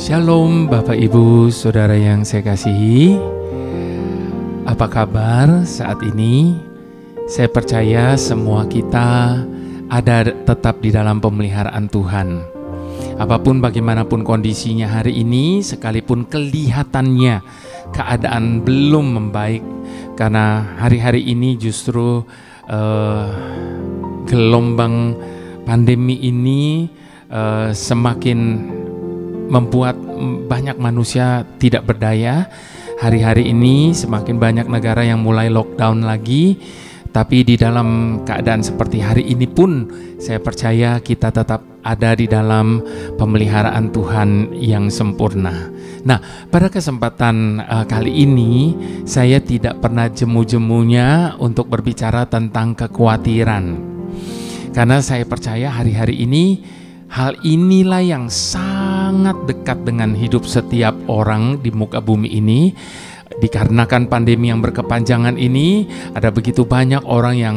Shalom Bapak Ibu Saudara yang saya kasihi. Apa kabar saat ini? Saya percaya semua kita ada tetap di dalam pemeliharaan Tuhan. Apapun bagaimanapun kondisinya hari ini, sekalipun kelihatannya keadaan belum membaik, karena hari-hari ini justru gelombang pandemi ini semakin membuat banyak manusia tidak berdaya. Hari-hari ini semakin banyak negara yang mulai lockdown lagi. Tapi di dalam keadaan seperti hari ini pun saya percaya kita tetap ada di dalam pemeliharaan Tuhan yang sempurna. Nah, pada kesempatan kali ini saya tidak pernah jemu-jemunya untuk berbicara tentang kekhawatiran. Karena saya percaya hari-hari ini hal inilah yang sangat dekat dengan hidup setiap orang di muka bumi ini. Dikarenakan pandemi yang berkepanjangan ini, ada begitu banyak orang yang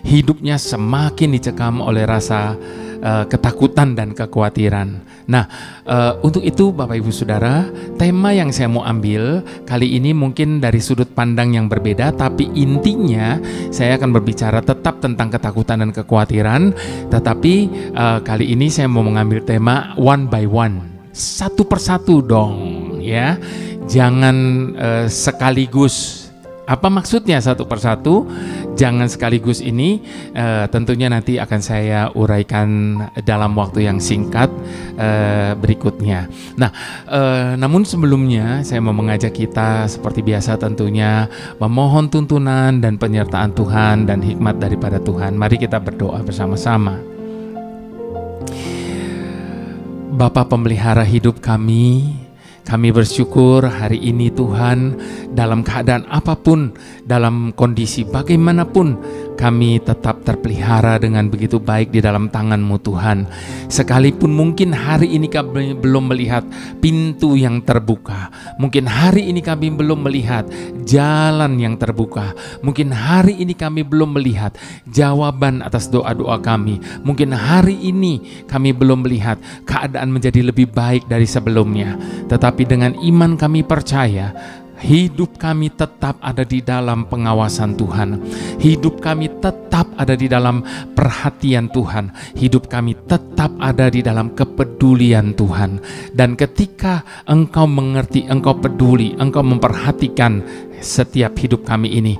hidupnya semakin dicekam oleh rasa ketakutan dan kekhawatiran. Nah, untuk itu Bapak Ibu Saudara, tema yang saya mau ambil kali ini mungkin dari sudut pandang yang berbeda, tapi intinya saya akan berbicara tetap tentang ketakutan dan kekhawatiran. Tetapi kali ini saya mau mengambil tema one by one, satu persatu dong ya. Jangan sekaligus. Apa maksudnya satu persatu? Jangan sekaligus ini tentunya nanti akan saya uraikan dalam waktu yang singkat berikutnya. Nah, namun sebelumnya saya mau mengajak kita seperti biasa tentunya memohon tuntunan dan penyertaan Tuhan dan hikmat daripada Tuhan. Mari kita berdoa bersama-sama. Bapa pemelihara hidup kami bersyukur hari ini Tuhan, dalam keadaan apapun, dalam kondisi bagaimanapun, kami tetap terpelihara dengan begitu baik di dalam tangan-Mu Tuhan. Sekalipun mungkin hari ini kami belum melihat pintu yang terbuka, mungkin hari ini kami belum melihat jalan yang terbuka, mungkin hari ini kami belum melihat jawaban atas doa-doa kami, mungkin hari ini kami belum melihat keadaan menjadi lebih baik dari sebelumnya. Tetapi dengan iman kami percaya hidup kami tetap ada di dalam pengawasan Tuhan. Hidup kami tetap ada di dalam perhatian Tuhan. Hidup kami tetap ada di dalam kepedulian Tuhan. Dan ketika Engkau mengerti, Engkau peduli, Engkau memperhatikan setiap hidup kami ini,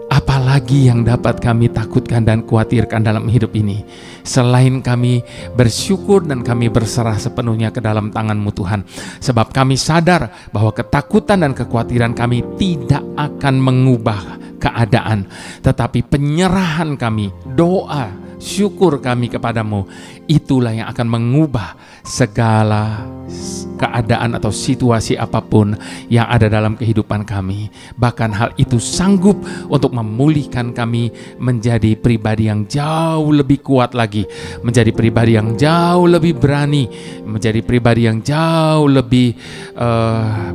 apalagi yang dapat kami takutkan dan khawatirkan dalam hidup ini, selain kami bersyukur dan kami berserah sepenuhnya ke dalam tangan-Mu Tuhan. Sebab kami sadar bahwa ketakutan dan kekhawatiran kami tidak akan mengubah keadaan, tetapi penyerahan kami, doa, syukur kami kepadamu, itulah yang akan mengubah segala keadaan atau situasi apapun yang ada dalam kehidupan kami. Bahkan hal itu sanggup untuk memulihkan kami menjadi pribadi yang jauh lebih kuat lagi, menjadi pribadi yang jauh lebih berani, menjadi pribadi yang jauh lebih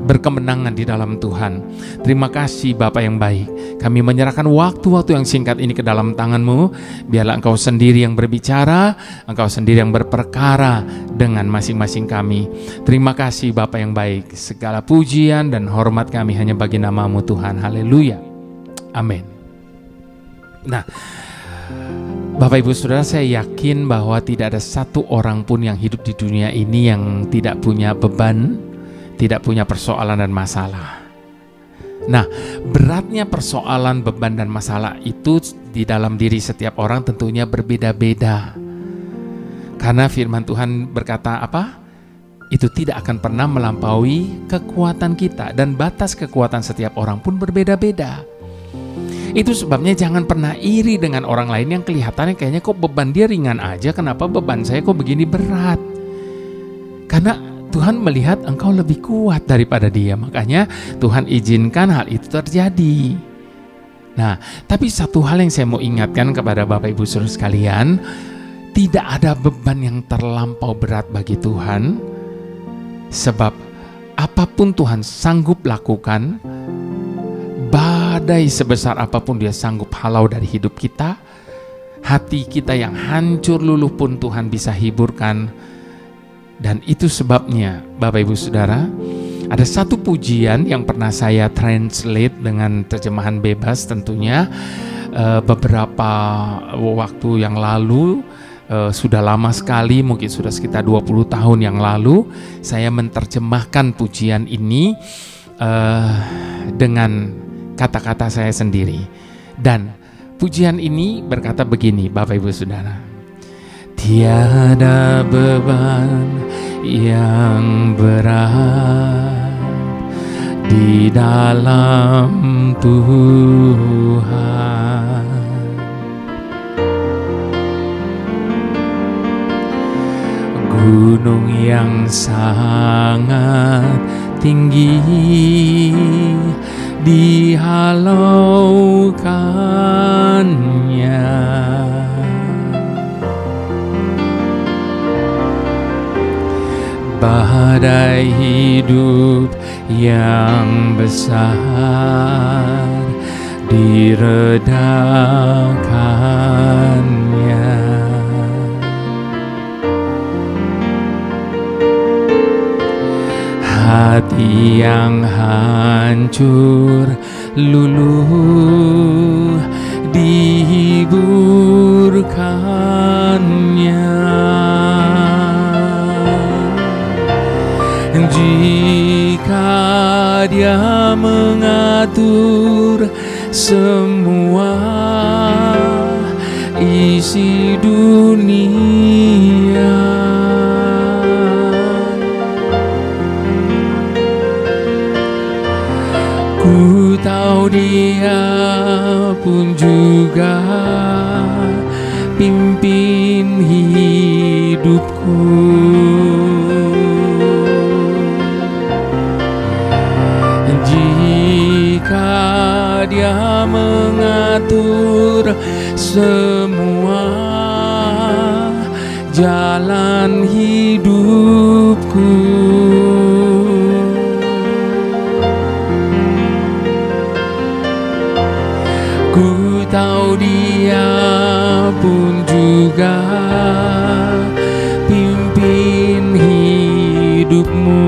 berkemenangan di dalam Tuhan. Terima kasih Bapa yang baik. Kami menyerahkan waktu-waktu yang singkat ini ke dalam tangan-Mu. Biarlah Engkau sendiri yang berbicara, Engkau sendiri yang berperkara dengan masing-masing kami. Terima kasih Bapa yang baik. Segala pujian dan hormat kami hanya bagi nama-Mu Tuhan. Haleluya. Amin. Nah, Bapak Ibu Saudara, saya yakin bahwa tidak ada satu orang pun yang hidup di dunia ini yang tidak punya beban, tidak punya persoalan dan masalah. Nah, beratnya persoalan, beban dan masalah itu di dalam diri setiap orang tentunya berbeda-beda. Karena firman Tuhan berkata apa? Itu tidak akan pernah melampaui kekuatan kita, dan batas kekuatan setiap orang pun berbeda-beda. Itu sebabnya jangan pernah iri dengan orang lain yang kelihatannya kayaknya kok beban dia ringan aja, kenapa beban saya kok begini berat? Karena Tuhan melihat engkau lebih kuat daripada dia, makanya Tuhan izinkan hal itu terjadi. Nah, tapi satu hal yang saya mau ingatkan kepada Bapak Ibu Saudara sekalian, tidak ada beban yang terlampau berat bagi Tuhan. Sebab apapun Tuhan sanggup lakukan, badai sebesar apapun Dia sanggup halau dari hidup kita, hati kita yang hancur luluh pun Tuhan bisa hiburkan Dan itu sebabnya Bapak Ibu Saudara, ada satu pujian yang pernah saya translate dengan terjemahan bebas tentunya, beberapa waktu yang lalu, sudah lama sekali, mungkin sudah sekitar 20 tahun yang lalu, saya menerjemahkan pujian ini dengan kata-kata saya sendiri. Dan pujian ini berkata begini, Bapak Ibu Saudara. Tiada beban yang berat di dalam Tuhan. Gunung yang sangat tinggi dihalaukannya, badai hidup yang besar diredakannya. Hati yang hancur luluh dihiburkannya. Jika Dia mengatur semua isi dunia, ku tahu Dia pun juga pimpin hidupku. Jika Dia mengatur semua jalan hidupku, ku tahu Dia pun juga pimpin hidupmu.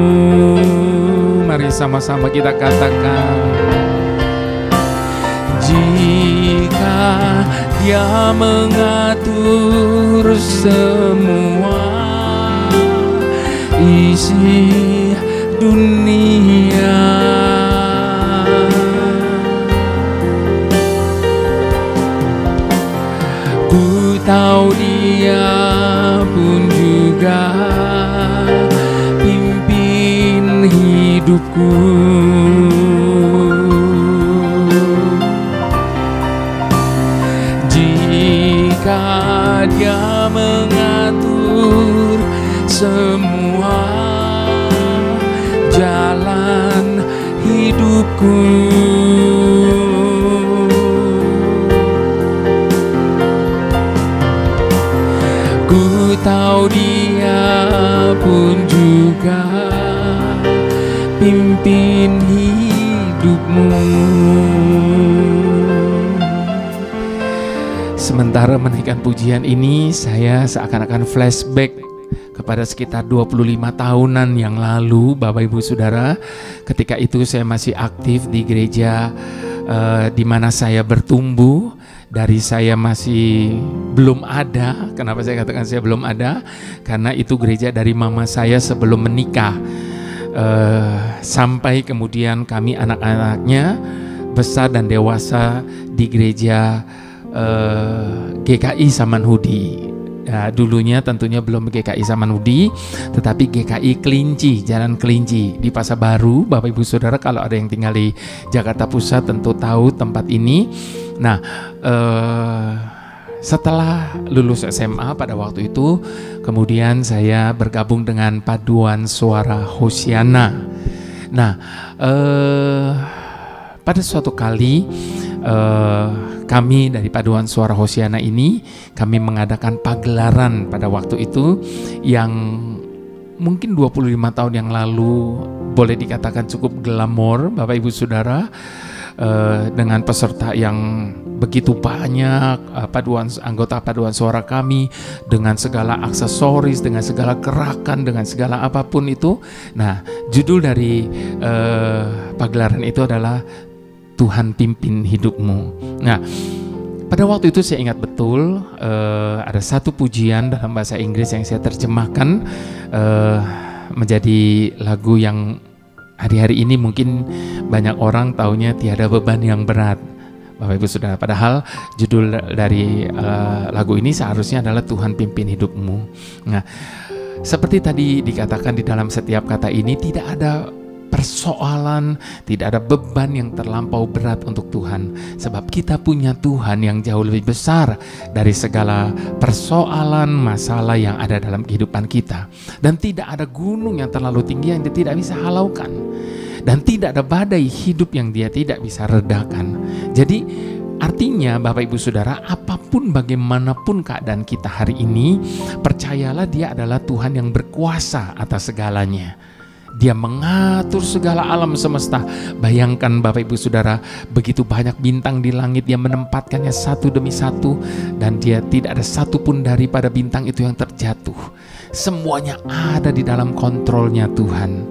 Mari sama-sama kita katakan, jika Dia mengatur semua isi dunia, ku tahu Dia pun juga pimpin hidupku. Jika Dia mengatur semua jalan hidupku, ku tahu Dia pun juga pimpin hidupmu. Sementara menaikkan pujian ini, saya seakan-akan flashback kepada sekitar 25 tahunan yang lalu, Bapak Ibu Saudara. Ketika itu saya masih aktif di gereja di mana saya bertumbuh. Dari saya masih belum ada. Kenapa saya katakan saya belum ada? Karena itu gereja dari mama saya sebelum menikah. Sampai kemudian kami anak-anaknya besar dan dewasa di gereja GKI Samanhudi. Ya, dulunya tentunya belum GKI Samanhudi, tetapi GKI Kelinci, Jalan Kelinci di Pasar Baru. Bapak Ibu Saudara kalau ada yang tinggal di Jakarta Pusat tentu tahu tempat ini. Nah, setelah lulus SMA pada waktu itu, kemudian saya bergabung dengan Paduan Suara Hosiana. Nah, pada suatu kali kami dari Paduan Suara Hosiana ini, kami mengadakan pagelaran pada waktu itu yang mungkin 25 tahun yang lalu boleh dikatakan cukup glamor, Bapak Ibu Saudara. dengan peserta yang begitu banyak, anggota paduan suara kami, dengan segala aksesoris, dengan segala gerakan, dengan segala apapun itu. Nah, judul dari pagelaran itu adalah Tuhan Pimpin Hidupmu. Nah, pada waktu itu saya ingat betul ada satu pujian dalam bahasa Inggris yang saya terjemahkan menjadi lagu yang hari-hari ini mungkin banyak orang taunya Tiada Beban Yang Berat. Bapak Ibu Saudara, padahal judul dari lagu ini seharusnya adalah Tuhan Pimpin Hidupmu. Nah, seperti tadi dikatakan di dalam setiap kata ini, tidak ada persoalan, tidak ada beban yang terlampau berat untuk Tuhan, sebab kita punya Tuhan yang jauh lebih besar dari segala persoalan, masalah yang ada dalam kehidupan kita. Dan tidak ada gunung yang terlalu tinggi yang dia tidak bisa halaukan, dan tidak ada badai hidup yang dia tidak bisa redakan. Jadi artinya Bapak Ibu Saudara, apapun bagaimanapun keadaan kita hari ini, percayalah dia adalah Tuhan yang berkuasa atas segalanya. Dia mengatur segala alam semesta. Bayangkan Bapak Ibu Saudara, begitu banyak bintang di langit, dia menempatkannya satu demi satu, dan dia tidak ada satupun daripada bintang itu yang terjatuh. Semuanya ada di dalam kontrolnya Tuhan.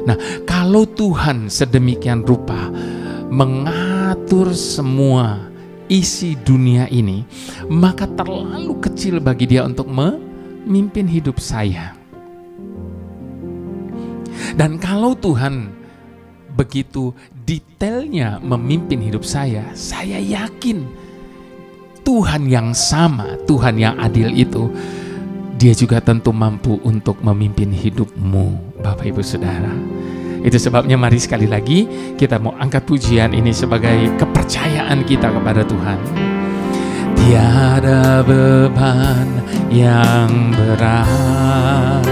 Nah, kalau Tuhan sedemikian rupa mengatur semua isi dunia ini, maka terlalu kecil bagi dia untuk memimpin hidup saya. Dan kalau Tuhan begitu detailnya memimpin hidup saya yakin Tuhan yang sama, Tuhan yang adil itu, dia juga tentu mampu untuk memimpin hidupmu, Bapak Ibu Saudara. Itu sebabnya mari sekali lagi kita mau angkat pujian ini sebagai kepercayaan kita kepada Tuhan. Tiada beban yang berat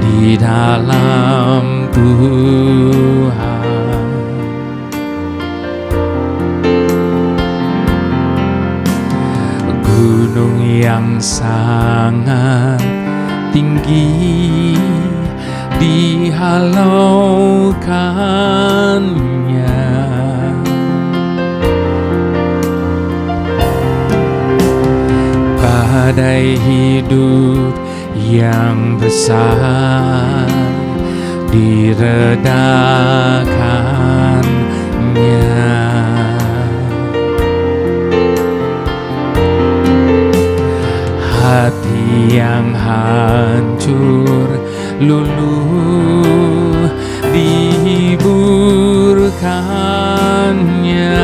di dalam Tuhan, gunung yang sangat tinggi dihalaukannya, badai hidup yang besar diredakannya, hati yang hancur luluh dihiburkannya.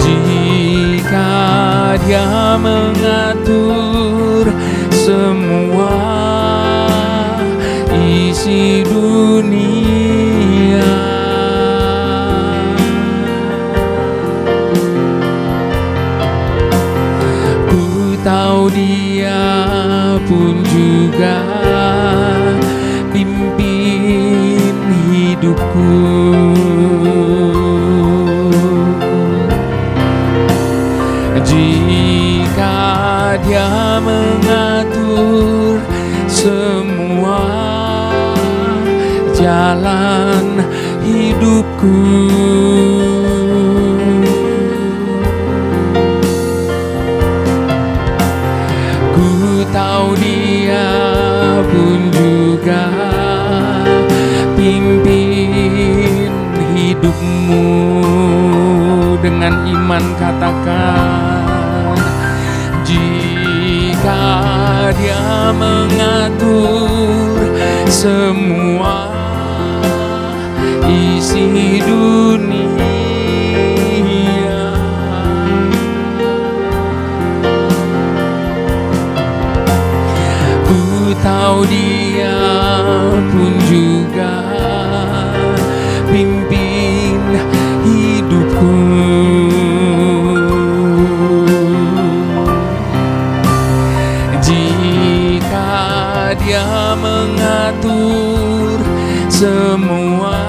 Jika dia mengatur semua isi dunia, ku tahu dia pun juga pimpin hidupku. Jika dia mengatur semua jalan hidupku, ku tahu dia pun juga pimpin hidupmu. Dengan iman katakan, jika dia mengatur semua isi dunia, ku tahu dia pun juga pimpin hidupku. Jika dia mengatur semua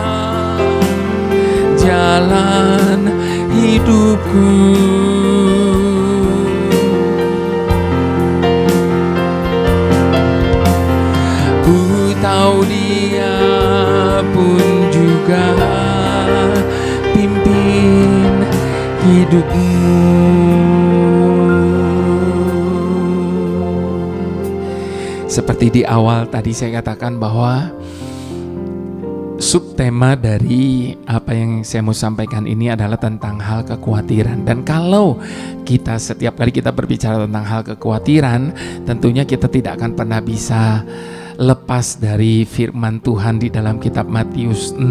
jalan hidupku, ku tahu dia pun juga surga, pimpin hidupmu. Seperti di awal tadi saya katakan bahwa subtema dari apa yang saya mau sampaikan ini adalah tentang hal kekhawatiran. Dan kalau kita setiap kali kita berbicara tentang hal kekhawatiran, tentunya kita tidak akan pernah bisa lepas dari firman Tuhan di dalam kitab Matius 6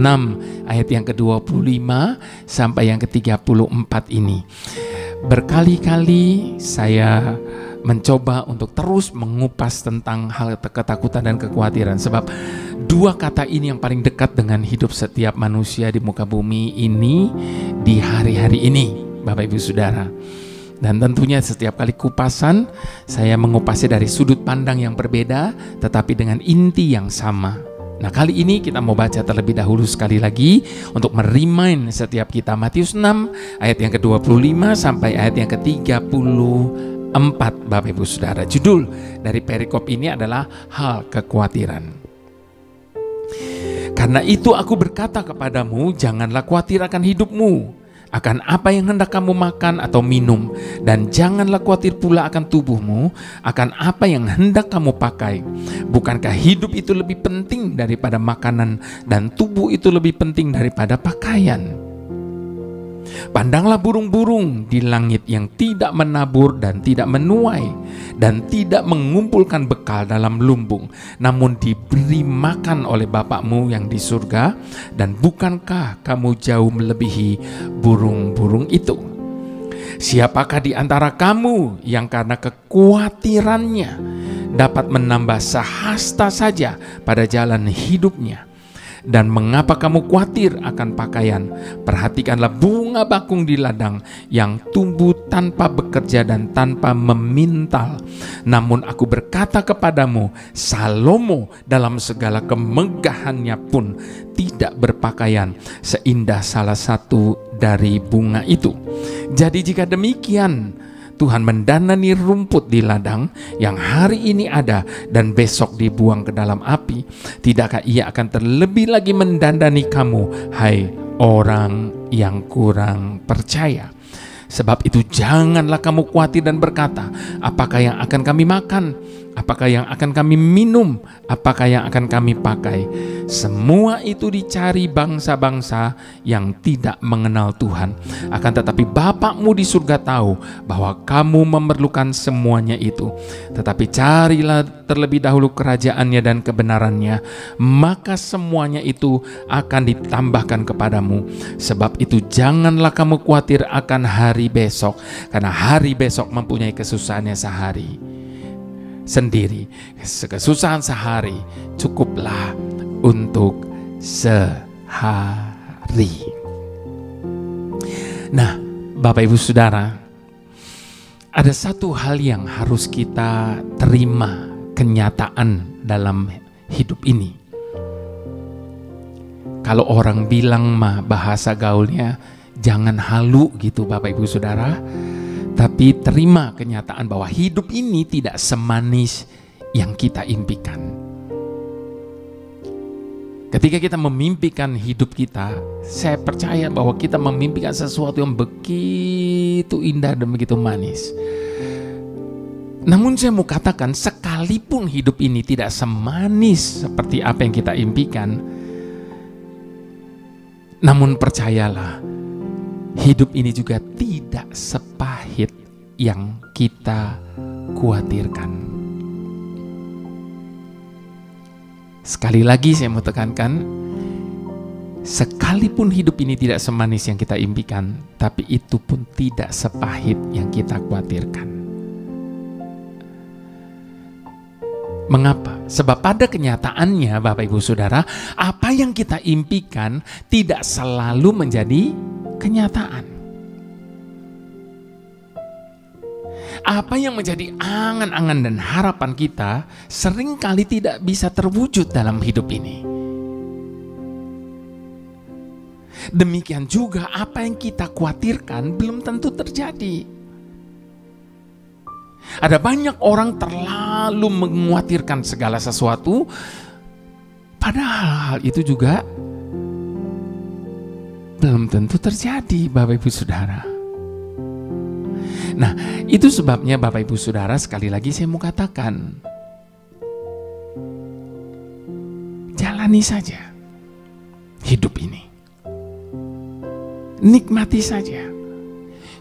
ayat yang ke-25 sampai yang ke-34 ini. Berkali-kali saya mencoba untuk terus mengupas tentang hal ketakutan dan kekhawatiran, sebab dua kata ini yang paling dekat dengan hidup setiap manusia di muka bumi ini di hari-hari ini, Bapak Ibu Saudara. Dan tentunya setiap kali kupasan saya mengupasnya dari sudut pandang yang berbeda tetapi dengan inti yang sama. Nah, kali ini kita mau baca terlebih dahulu sekali lagi untuk merimain setiap kita Matius 6 ayat yang ke-25 sampai ayat yang ke-34, Bapak Ibu Saudara. Judul dari perikop ini adalah hal kekhawatiran. Karena itu aku berkata kepadamu, janganlah khawatir akan hidupmu, akan apa yang hendak kamu makan atau minum, dan janganlah khawatir pula akan tubuhmu, akan apa yang hendak kamu pakai. Bukankah hidup itu lebih penting daripada makanan, dan tubuh itu lebih penting daripada pakaian? Pandanglah burung-burung di langit yang tidak menabur dan tidak menuai dan tidak mengumpulkan bekal dalam lumbung, namun diberi makan oleh Bapakmu yang di surga. Dan bukankah kamu jauh melebihi burung-burung itu? Siapakah di antara kamu yang karena kekhawatirannya dapat menambah sehasta saja pada jalan hidupnya? Dan mengapa kamu khawatir akan pakaian? Perhatikanlah bunga bakung di ladang yang tumbuh tanpa bekerja dan tanpa memintal. Namun aku berkata kepadamu, Salomo dalam segala kemegahannya pun tidak berpakaian seindah salah satu dari bunga itu. Jadi jika demikian, Tuhan mendandani rumput di ladang yang hari ini ada dan besok dibuang ke dalam api, tidakkah Ia akan terlebih lagi mendandani kamu, hai orang yang kurang percaya? Sebab itu janganlah kamu khawatir dan berkata, apakah yang akan kami makan? Apakah yang akan kami minum? Apakah yang akan kami pakai? Semua itu dicari bangsa-bangsa yang tidak mengenal Tuhan. Akan tetapi Bapakmu di surga tahu bahwa kamu memerlukan semuanya itu. Tetapi carilah terlebih dahulu kerajaannya dan kebenarannya, maka semuanya itu akan ditambahkan kepadamu. Sebab itu janganlah kamu khawatir akan hari besok, karena hari besok mempunyai kesusahannya sehari sendiri. Kesusahan sehari cukuplah untuk sehari. Nah, Bapak Ibu Saudara, ada satu hal yang harus kita terima kenyataan dalam hidup ini. Kalau orang bilang mah bahasa gaulnya, jangan halu gitu Bapak Ibu Saudara. Tapi terima kenyataan bahwa hidup ini tidak semanis yang kita impikan. Ketika kita memimpikan hidup kita, saya percaya bahwa kita memimpikan sesuatu yang begitu indah dan begitu manis. Namun saya mau katakan, sekalipun hidup ini tidak semanis seperti apa yang kita impikan, namun percayalah, hidup ini juga tidak sepahit yang kita khawatirkan. Sekali lagi saya mau tekankan, sekalipun hidup ini tidak semanis yang kita impikan, tapi itu pun tidak sepahit yang kita khawatirkan. Mengapa? Sebab pada kenyataannya Bapak Ibu Saudara, apa yang kita impikan tidak selalu menjadi kenyataan. Apa yang menjadi angan-angan dan harapan kita seringkali tidak bisa terwujud dalam hidup ini. Demikian juga apa yang kita khawatirkan belum tentu terjadi. Ada banyak orang terlalu mengkhawatirkan segala sesuatu, padahal hal itu juga Belum tentu terjadi, Bapak Ibu Saudara. Nah, itu sebabnya Bapak Ibu Saudara, sekali lagi saya mau katakan, jalani saja hidup ini. Nikmati saja.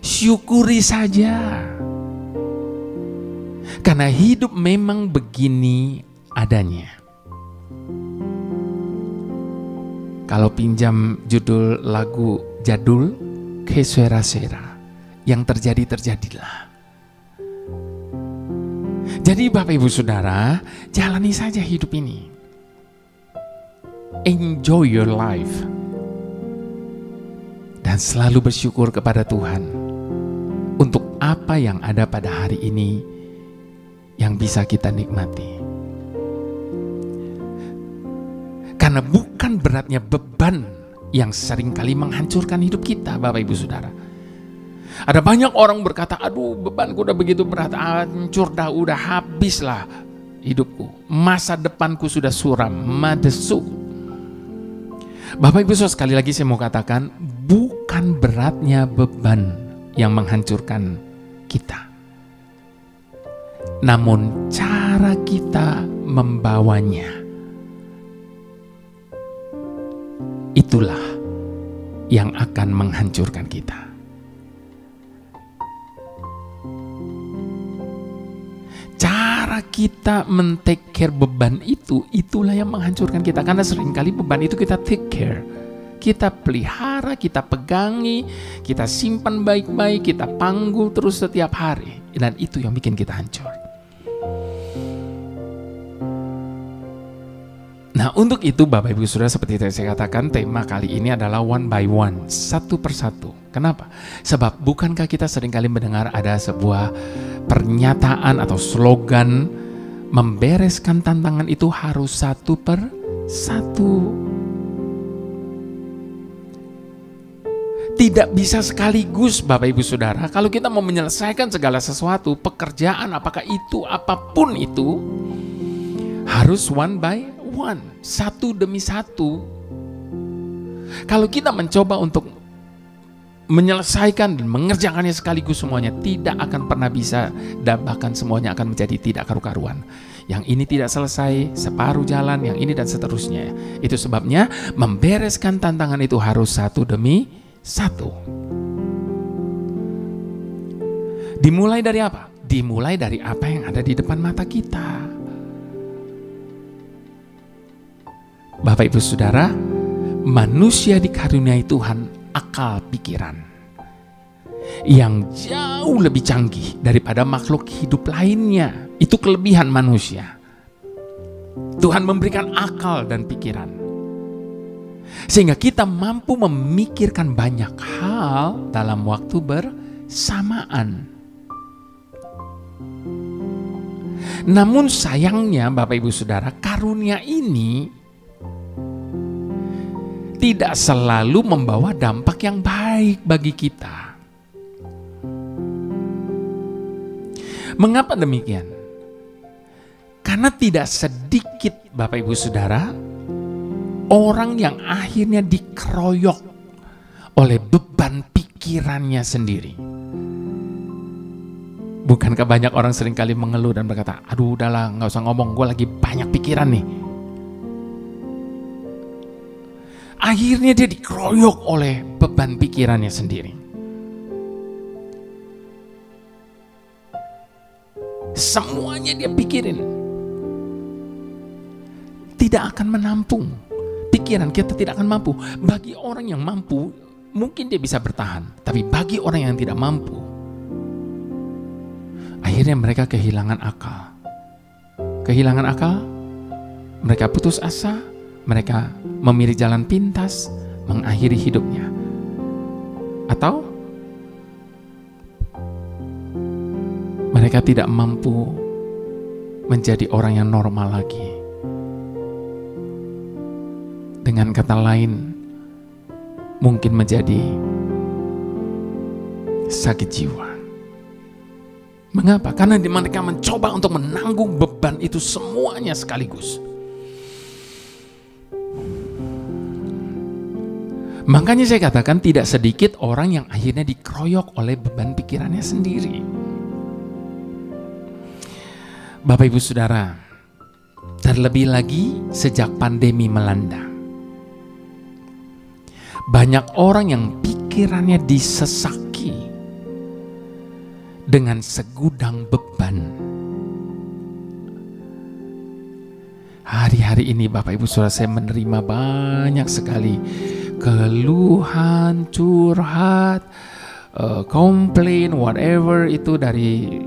Syukuri saja. Karena hidup memang begini adanya. Kalau pinjam judul lagu jadul, Que sera sera, yang terjadi terjadilah. Jadi Bapak Ibu Saudara, jalani saja hidup ini. Enjoy your life. Dan selalu bersyukur kepada Tuhan untuk apa yang ada pada hari ini yang bisa kita nikmati. Karena bukan beratnya beban yang seringkali menghancurkan hidup kita, Bapak Ibu Saudara. Ada banyak orang berkata, aduh bebanku udah begitu berat, hancur dah, udah habislah hidupku. Masa depanku sudah suram, madesu. Bapak Ibu Saudara, sekali lagi saya mau katakan, bukan beratnya beban yang menghancurkan kita. Namun cara kita membawanya, itulah yang akan menghancurkan kita. Cara kita men-take care beban itu, itulah yang menghancurkan kita. Karena seringkali beban itu kita take care, kita pelihara, kita pegangi, kita simpan baik-baik, kita panggul terus setiap hari. Dan itu yang bikin kita hancur. Nah, untuk itu Bapak Ibu Saudara, seperti yang saya katakan, tema kali ini adalah one by one, satu persatu. Kenapa? Sebab bukankah kita seringkali mendengar ada sebuah pernyataan atau slogan, membereskan tantangan itu harus satu per satu. Tidak bisa sekaligus, Bapak Ibu Saudara. Kalau kita mau menyelesaikan segala sesuatu, pekerjaan apakah itu, apapun itu, harus one by one, satu demi satu. Kalau kita mencoba untuk menyelesaikan dan mengerjakannya sekaligus semuanya, tidak akan pernah bisa, dan bahkan semuanya akan menjadi tidak karu-karuan. Yang ini tidak selesai, separuh jalan, yang ini dan seterusnya. Itu sebabnya membereskan tantangan itu harus satu demi satu. Dimulai dari apa? Dimulai dari apa yang ada di depan mata kita. Bapak Ibu Saudara, manusia dikaruniai Tuhan akal pikiran yang jauh lebih canggih daripada makhluk hidup lainnya. Itu kelebihan manusia. Tuhan memberikan akal dan pikiran sehingga kita mampu memikirkan banyak hal dalam waktu bersamaan. Namun sayangnya Bapak Ibu Saudara, karunia ini tidak selalu membawa dampak yang baik bagi kita. Mengapa demikian? Karena tidak sedikit Bapak Ibu Saudara orang yang akhirnya dikeroyok oleh beban pikirannya sendiri. Bukankah banyak orang seringkali mengeluh dan berkata, aduh udahlah gak usah ngomong, gue lagi banyak pikiran nih. Akhirnya dia dikeroyok oleh beban pikirannya sendiri. Semuanya dia pikirin. Tidak akan menampung. Pikiran kita tidak akan mampu. Bagi orang yang mampu, mungkin dia bisa bertahan. Tapi bagi orang yang tidak mampu, akhirnya mereka kehilangan akal. Kehilangan akal, mereka putus asa, mereka memilih jalan pintas, mengakhiri hidupnya. Atau mereka tidak mampu menjadi orang yang normal lagi. Dengan kata lain, mungkin menjadi sakit jiwa. Mengapa? Karena mereka mencoba untuk menanggung beban itu semuanya sekaligus. Makanya saya katakan tidak sedikit orang yang akhirnya dikeroyok oleh beban pikirannya sendiri. Bapak Ibu Saudara, terlebih lagi sejak pandemi melanda, banyak orang yang pikirannya disesaki dengan segudang beban. Hari-hari ini Bapak Ibu Saudara, saya menerima banyak sekali keluhan, curhat, komplain, whatever itu dari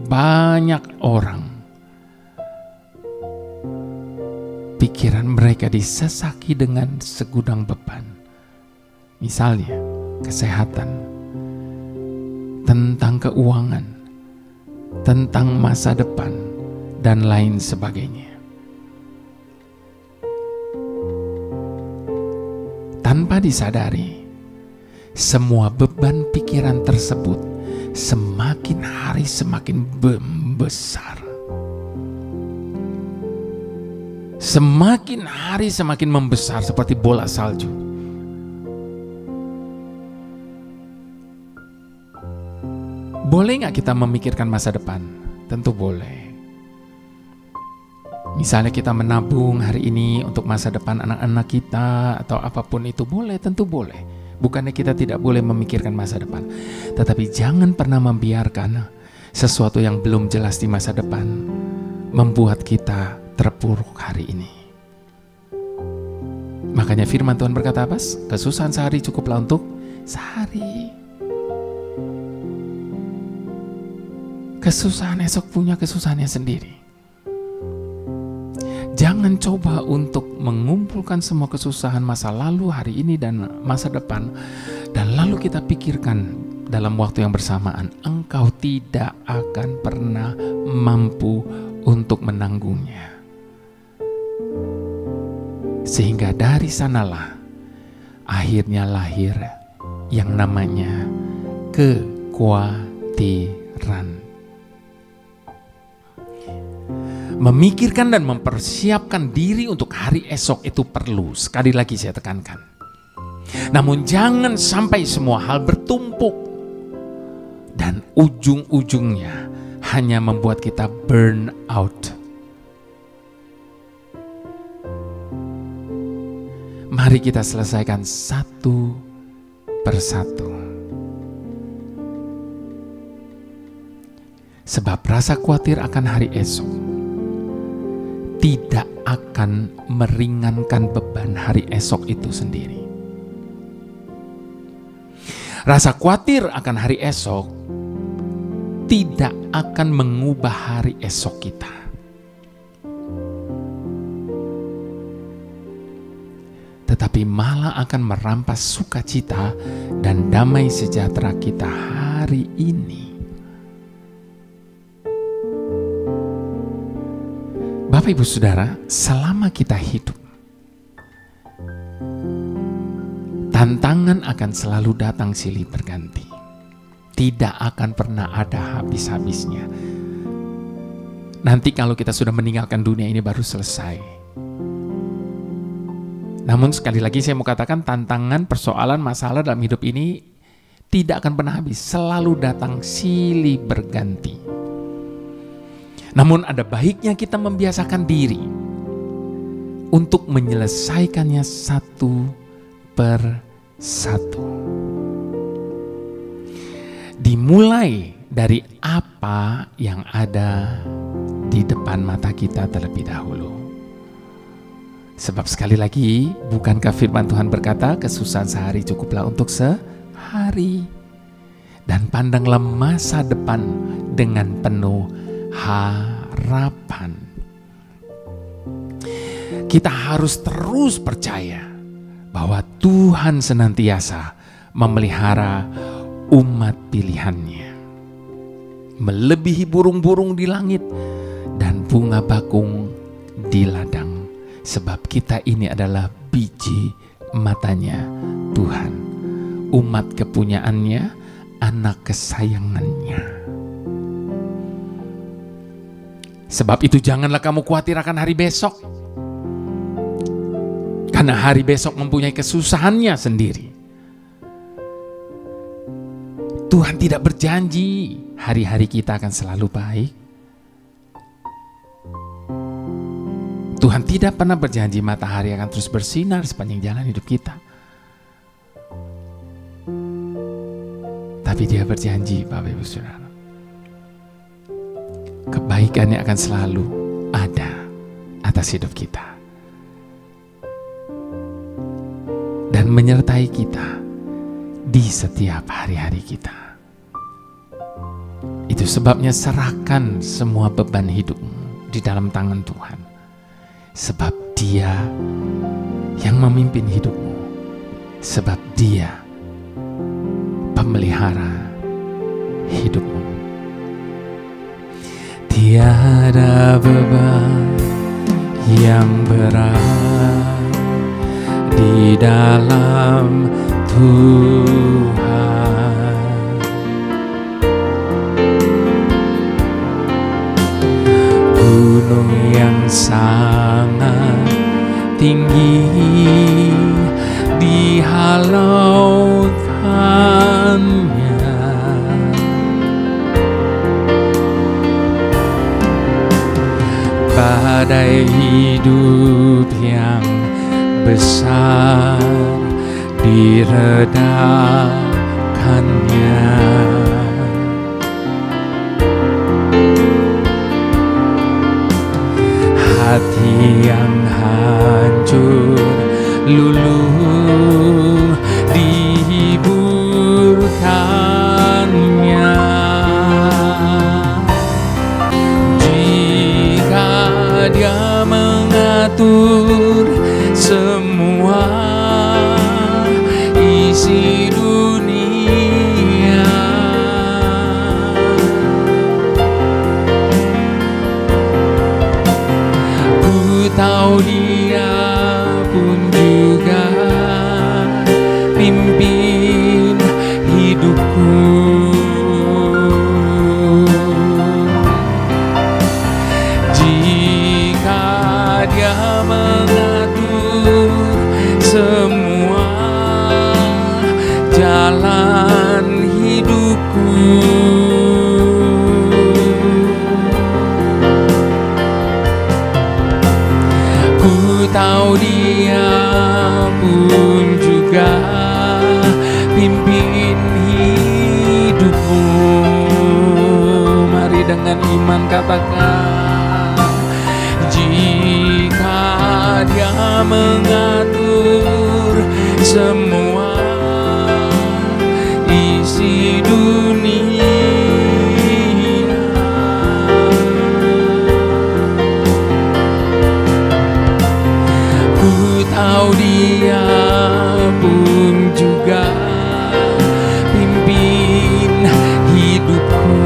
banyak orang. Pikiran mereka disesaki dengan segudang beban. Misalnya kesehatan, tentang keuangan, tentang masa depan, dan lain sebagainya. Tanpa disadari, semua beban pikiran tersebut semakin hari semakin membesar. Semakin hari semakin membesar seperti bola salju. Boleh nggak kita memikirkan masa depan? Tentu boleh. Misalnya kita menabung hari ini untuk masa depan anak-anak kita atau apapun itu, boleh, tentu boleh. Bukannya kita tidak boleh memikirkan masa depan. Tetapi jangan pernah membiarkan sesuatu yang belum jelas di masa depan membuat kita terpuruk hari ini. Makanya firman Tuhan berkata apa? Kesusahan sehari cukuplah untuk sehari. Kesusahan esok punya kesusahannya sendiri. Jangan coba untuk mengumpulkan semua kesusahan masa lalu, hari ini, dan masa depan, dan lalu kita pikirkan dalam waktu yang bersamaan. Engkau tidak akan pernah mampu untuk menanggungnya. Sehingga dari sanalah akhirnya lahir yang namanya kekhawatiran. Memikirkan dan mempersiapkan diri untuk hari esok itu perlu, sekali lagi saya tekankan. Namun jangan sampai semua hal bertumpuk dan ujung-ujungnya hanya membuat kita burn out. Mari kita selesaikan satu persatu. Sebab rasa khawatir akan hari esok tidak akan meringankan beban hari esok itu sendiri. Rasa khawatir akan hari esok tidak akan mengubah hari esok kita. Tetapi malah akan merampas sukacita dan damai sejahtera kita hari ini. Bapak Ibu Saudara, selama kita hidup, tantangan akan selalu datang silih berganti. Tidak akan pernah ada habis-habisnya. Nanti kalau kita sudah meninggalkan dunia ini baru selesai. Namun sekali lagi saya mau katakan, tantangan, persoalan, masalah dalam hidup ini tidak akan pernah habis. Selalu datang silih berganti. Namun ada baiknya kita membiasakan diri untuk menyelesaikannya satu per satu. Dimulai dari apa yang ada di depan mata kita terlebih dahulu. Sebab sekali lagi, bukankah firman Tuhan berkata, kesusahan sehari cukuplah untuk sehari. Dan pandanglah masa depan dengan penuh harapan. Kita harus terus percaya bahwa Tuhan senantiasa memelihara umat pilihannya. Melebihi burung-burung di langit dan bunga bakung di ladang. Sebab kita ini adalah biji matanya Tuhan, umat kepunyaannya, anak kesayangannya. Sebab itu janganlah kamu khawatir akan hari besok, karena hari besok mempunyai kesusahannya sendiri. Tuhan tidak berjanji hari-hari kita akan selalu baik. Tuhan tidak pernah berjanji matahari akan terus bersinar sepanjang jalan hidup kita. Tapi Dia berjanji, Bapak Ibu Saudara, kebaikannya akan selalu ada atas hidup kita dan menyertai kita di setiap hari-hari kita. Itu sebabnya serahkan semua beban hidupmu di dalam tangan Tuhan, sebab Dia yang memimpin hidupmu, sebab Dia pemelihara hidupmu. Tiada beban yang berat di dalam Tuhan. Gunung yang sangat tinggi dihalaukannya, badai hidup yang besar diredakannya. Hati yang hancur luluh dihiburkannya. Jika Dia mengatur semua isi dunia, ku tahu Dia pun juga pimpin hidupku. Jika Dia mengatur semua jalan hidupku, ku tahu Dia pun juga pimpin hidupmu. Mari dengan iman katakan, jika Dia mengatur semua isi dunia, ku tahu Dia pun juga pimpin hidupku.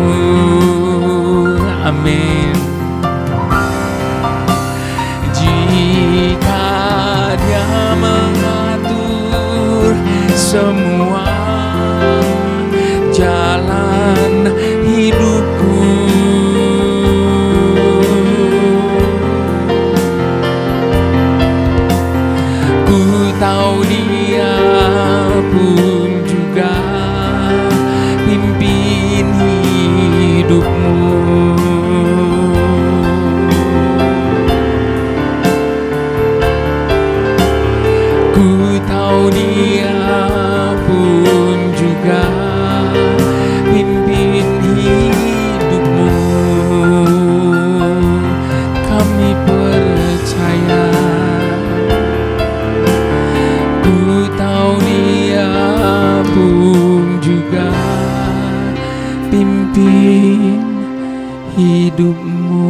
Amin. Jika Dia mengatur semua jalan hidupku, ku tahu Dia pun juga pimpin hidupmu. Ku tahu Dia pun juga pimpin hidupmu. Kami percaya, ku tahu Dia pun juga pimpin hidupmu.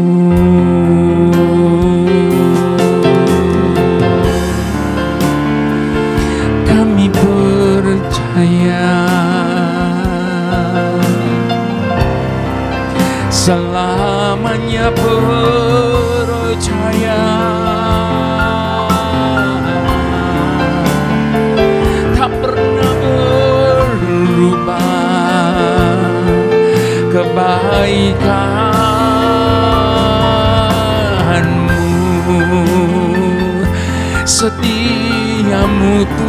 Kami percaya, selamanya percaya, tak pernah berubah kebaikanmu, setiamu Tuhan.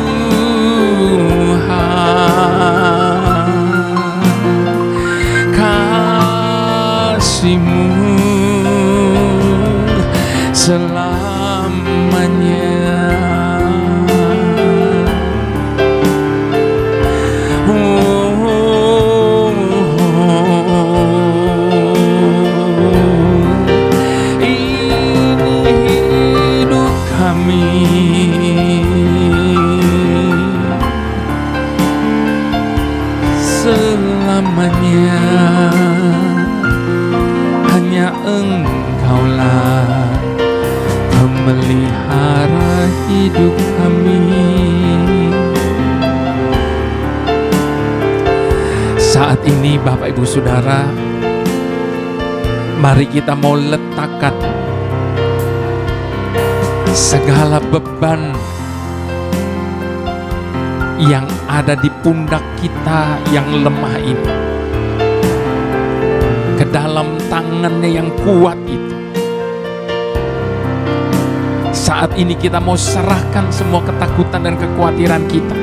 selamanya. Hanya Engkaulah pemelihara hidup kami. Saat ini Bapak Ibu Saudara, mari kita mau letakkan segala beban yang ada di pundak kita yang lemah ini ke dalam tangannya yang kuat itu. Saat ini kita mau serahkan semua ketakutan dan kekhawatiran kita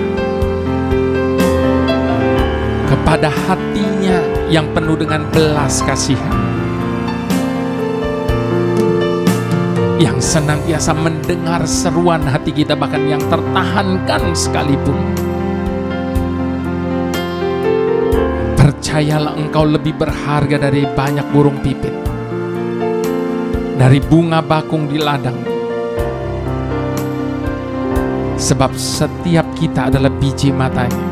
kepada hatinya yang penuh dengan belas kasihan, yang senantiasa mendengar seruan hati kita, bahkan yang tertahankan sekalipun. Percayalah Engkau lebih berharga dari banyak burung pipit, dari bunga bakung di ladang. Sebab setiap kita adalah biji matanya,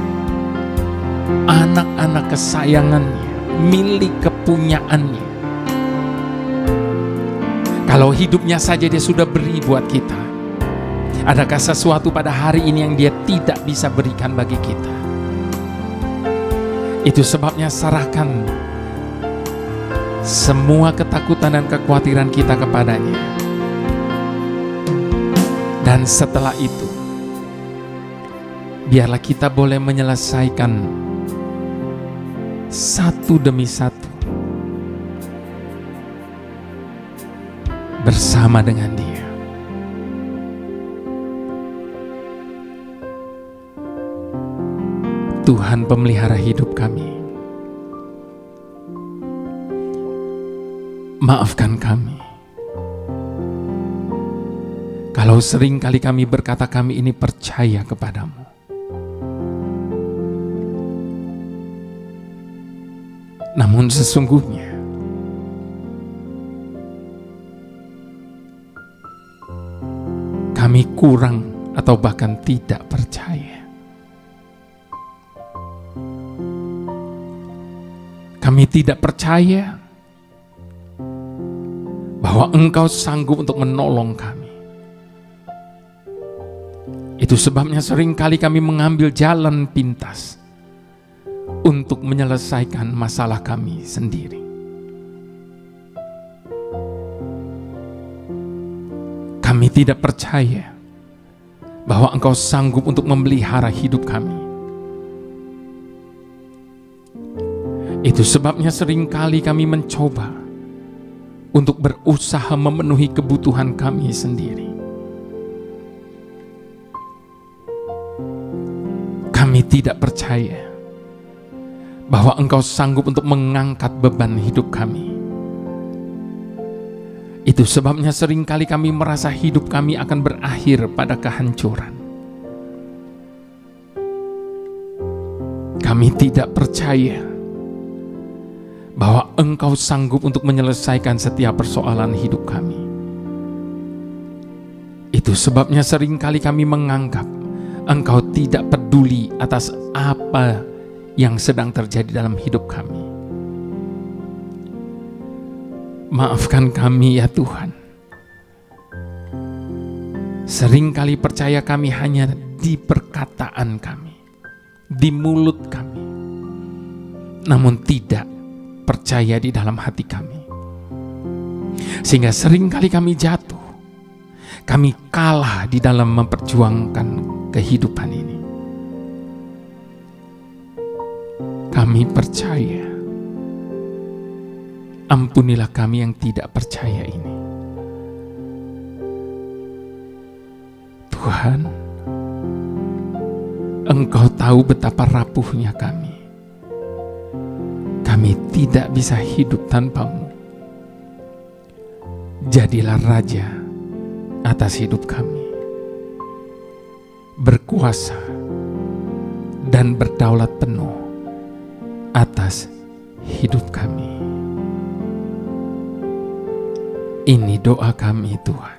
anak-anak kesayangannya, milik kepunyaannya. Kalau hidupnya saja dia sudah beri buat kita, adakah sesuatu pada hari ini yang dia tidak bisa berikan bagi kita? Itu sebabnya serahkan semua ketakutan dan kekhawatiran kita kepadanya. Dan setelah itu, biarlah kita boleh menyelesaikan satu demi satu bersama dengan Dia. Tuhan pemelihara hidup kami, maafkan kami kalau sering kali kami berkata kami ini percaya kepadamu, namun sesungguhnya kami kurang atau bahkan tidak percaya. Kami tidak percaya bahwa Engkau sanggup untuk menolong kami. Itu sebabnya seringkali kami mengambil jalan pintas untuk menyelesaikan masalah kami sendiri. Kami tidak percaya bahwa Engkau sanggup untuk memelihara hidup kami. Itu sebabnya seringkali kami mencoba untuk berusaha memenuhi kebutuhan kami sendiri. Kami tidak percaya bahwa Engkau sanggup untuk mengangkat beban hidup kami. Itu sebabnya seringkali kami merasa hidup kami akan berakhir pada kehancuran. Kami tidak percaya bahwa Engkau sanggup untuk menyelesaikan setiap persoalan hidup kami. Itu sebabnya seringkali kami menganggap Engkau tidak peduli atas apa yang sedang terjadi dalam hidup kami. Maafkan kami ya Tuhan. Seringkali percaya kami hanya di perkataan kami, di mulut kami, namun tidak percaya di dalam hati kami. Sehingga seringkali kami jatuh, kami kalah di dalam memperjuangkan kehidupan ini. Kami percaya, ampunilah kami yang tidak percaya ini. Tuhan, Engkau tahu betapa rapuhnya kami. Kami tidak bisa hidup tanpa-Mu. Jadilah Raja atas hidup kami, berkuasa dan berdaulat penuh atas hidup kami. Ini doa kami Tuhan.